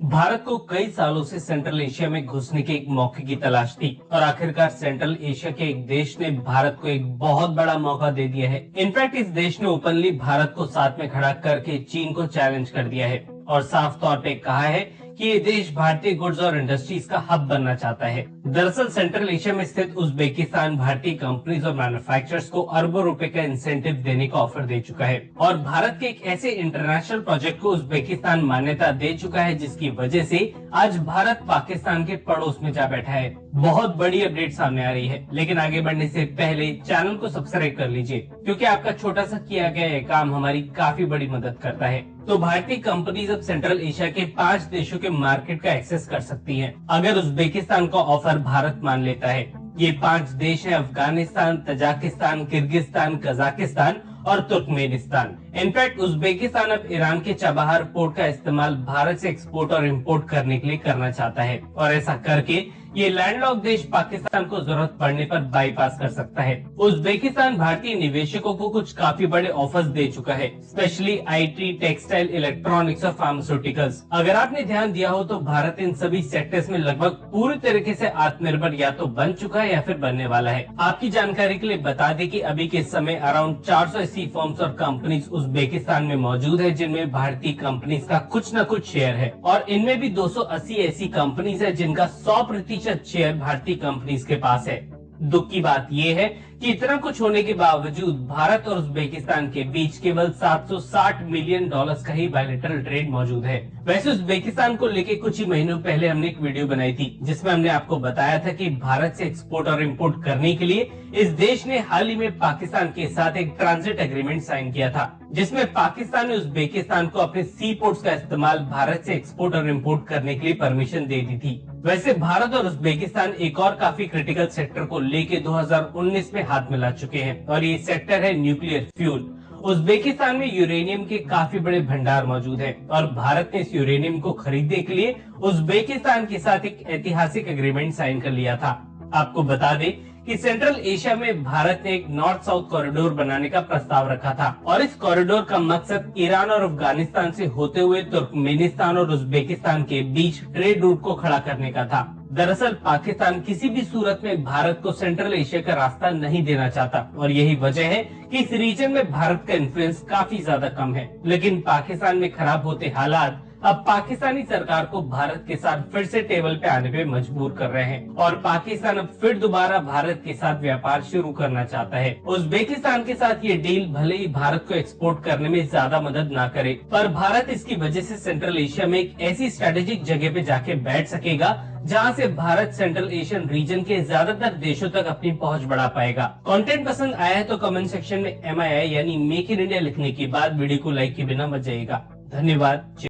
भारत को कई सालों से सेंट्रल एशिया में घुसने के एक मौके की तलाश थी और आखिरकार सेंट्रल एशिया के एक देश ने भारत को एक बहुत बड़ा मौका दे दिया है। इनफैक्ट इस देश ने ओपनली भारत को साथ में खड़ा करके चीन को चैलेंज कर दिया है और साफ तौर पे कहा है कि ये देश भारतीय गुड्स और इंडस्ट्रीज का हब बनना चाहता है। दरअसल सेंट्रल एशिया में स्थित उज्बेकिस्तान भारतीय कंपनीज और मैन्युफैक्चरर्स को अरबों रुपए का इंसेंटिव देने का ऑफर दे चुका है और भारत के एक ऐसे इंटरनेशनल प्रोजेक्ट को उज्बेकिस्तान मान्यता दे चुका है जिसकी वजह से आज भारत पाकिस्तान के पड़ोस में जा बैठा है। बहुत बड़ी अपडेट सामने आ रही है, लेकिन आगे बढ़ने से पहले चैनल को सब्सक्राइब कर लीजिए क्योंकि आपका छोटा सा किया गया ये काम हमारी काफी बड़ी मदद करता है। तो भारतीय कंपनीज अब सेंट्रल एशिया के 5 देशों के मार्केट का एक्सेस कर सकती हैं, अगर उज्बेकिस्तान का ऑफर भारत मान लेता है। ये 5 देश हैं अफगानिस्तान, तजाकिस्तान, किर्गिस्तान, कजाकिस्तान और तुर्कमेनिस्तान। इनफैक्ट उज्बेकिस्तान अब ईरान के चाबहार पोर्ट का इस्तेमाल भारत से एक्सपोर्ट और इंपोर्ट करने के लिए करना चाहता है और ऐसा करके ये लैंडलॉक देश पाकिस्तान को जरूरत पड़ने पर बाईपास कर सकता है। उज्बेकिस्तान भारतीय निवेशकों को कुछ काफी बड़े ऑफर्स दे चुका है, स्पेशली आईटी, टेक्सटाइल, इलेक्ट्रॉनिक्स और फार्मास्यूटिकल्स। अगर आपने ध्यान दिया हो तो भारत इन सभी सेक्टर्स में लगभग पूरी तरीके से आत्मनिर्भर या तो बन चुका है या फिर बनने वाला है। आपकी जानकारी के लिए बता दें कि अभी के समय अराउंड 480 फर्म्स और कंपनीज उज्बेकिस्तान में मौजूद है, जिनमें भारतीय कंपनीज का कुछ न कुछ शेयर है और इनमें भी 280 ऐसी कंपनीज है जिनका 100% शेयर भारतीय कंपनीज के पास है। दुख की बात यह है कि इतना कुछ होने के बावजूद भारत और उज्बेकिस्तान के बीच केवल 760 मिलियन डॉलर्स का ही बायलैटरल ट्रेड मौजूद है। वैसे उज्बेकिस्तान को लेके कुछ ही महीनों पहले हमने एक वीडियो बनाई थी जिसमें हमने आपको बताया था कि भारत से एक्सपोर्ट और इंपोर्ट करने के लिए इस देश ने हाल ही में पाकिस्तान के साथ एक ट्रांजिट एग्रीमेंट साइन किया था, जिसमें पाकिस्तान ने उज्बेकिस्तान को अपने सी पोर्ट्स का इस्तेमाल भारत से एक्सपोर्ट और इंपोर्ट करने के लिए परमिशन दे दी थी। वैसे भारत और उज्बेकिस्तान एक और काफी क्रिटिकल सेक्टर को लेके 2019 में हाथ मिला चुके हैं और ये सेक्टर है न्यूक्लियर फ्यूल। उज्बेकिस्तान में यूरेनियम के काफी बड़े भंडार मौजूद हैं और भारत ने इस यूरेनियम को खरीदने के लिए उज्बेकिस्तान के साथ एक ऐतिहासिक एग्रीमेंट साइन कर लिया था। आपको बता दें कि सेंट्रल एशिया में भारत ने एक नॉर्थ साउथ कॉरिडोर बनाने का प्रस्ताव रखा था और इस कॉरिडोर का मकसद ईरान और अफगानिस्तान से होते हुए तुर्कमेनिस्तान और उज्बेकिस्तान के बीच ट्रेड रूट को खड़ा करने का था। दरअसल पाकिस्तान किसी भी सूरत में भारत को सेंट्रल एशिया का रास्ता नहीं देना चाहता और यही वजह है कि इस रीजन में भारत का इन्फ्लुएंस काफी ज्यादा कम है। लेकिन पाकिस्तान में खराब होते हालात अब पाकिस्तानी सरकार को भारत के साथ फिर से टेबल पे आने पे मजबूर कर रहे हैं और पाकिस्तान अब फिर दोबारा भारत के साथ व्यापार शुरू करना चाहता है। उज्बेकिस्तान के साथ ये डील भले ही भारत को एक्सपोर्ट करने में ज्यादा मदद ना करे, पर भारत इसकी वजह से सेंट्रल एशिया में एक ऐसी स्ट्रेटेजिक जगह पे जाके बैठ सकेगा जहां से भारत सेंट्रल एशियन रीजन के ज्यादातर देशों तक अपनी पहुंच बढ़ा पाएगा। कंटेंट पसंद आया है तो कमेंट सेक्शन में MII यानी मेक इन इंडिया लिखने के बाद वीडियो को लाइक के बिना मत जाइएगा। धन्यवाद।